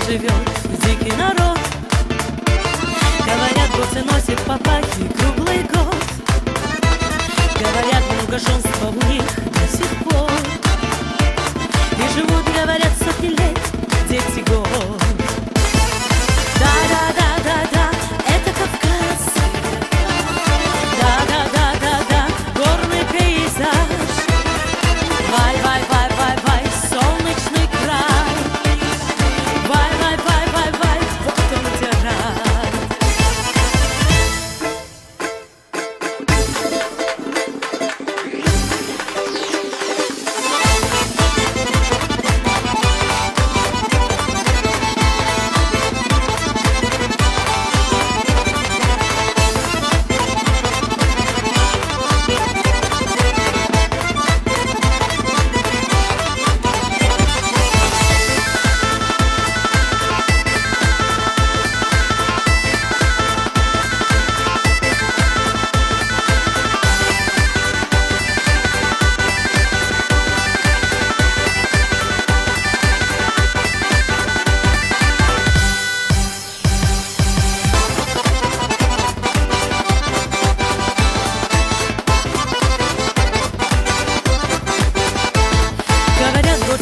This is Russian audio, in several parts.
живет дикий народ. Говорят, бусы носит папахи круглый год. Говорят, многоженство у них до сих пор. И живут, говорят, сотни лет дети год. Да-да-да-да-да, это Кавказ. Да-да-да-да-да, горный пейзаж. Вай-вай-вай-вай-вай, солнечный край. Вай-вай-вай-вай-вай, вот он где рай.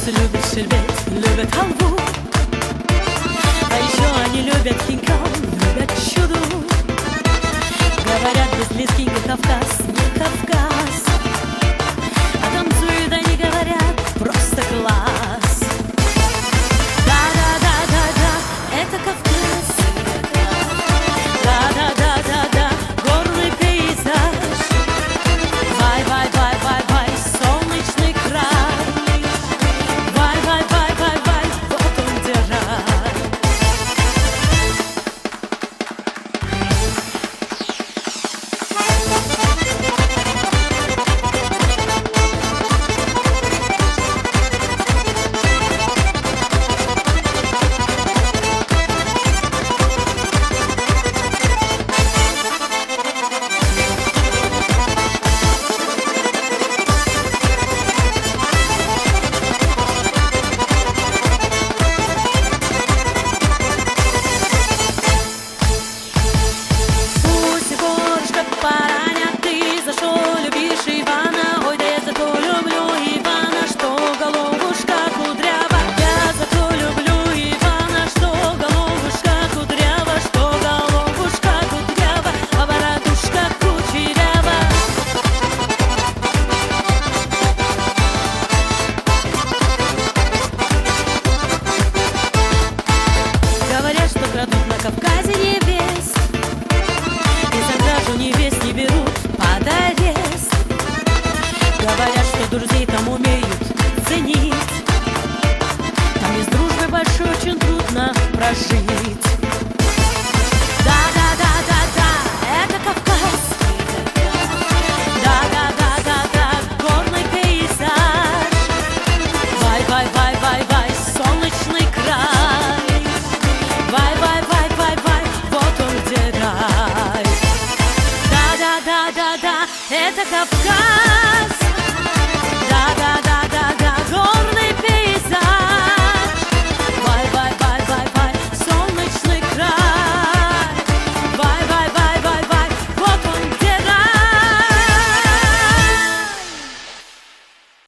Любят шербет, любят халву. А еще они любят хинкал, любят чуду. Говорят, без лескинга Кавказ не Кавказ. А танцуют они, говорят, просто класс. Да-да-да-да-да, это Кавказ. Да-да-да-да-да, горный пейзаж. Вай-вай-вай-вай-вай, солнечный край. Крадут на Кавказе невест, и за кражу невест не берут под арест. Говорят, что друзей там умеют ценить. Там из дружбы большой очень трудно прожить. Да-да-да-да-да, это Кавказ. Да-да-да-да-да, горный пейзаж. Вай-вай-вай-вай-вай, солнечный край. Вай-вай-вай-вай-вай, вот он где рай. Да-да-да-да-да, это Кавказ.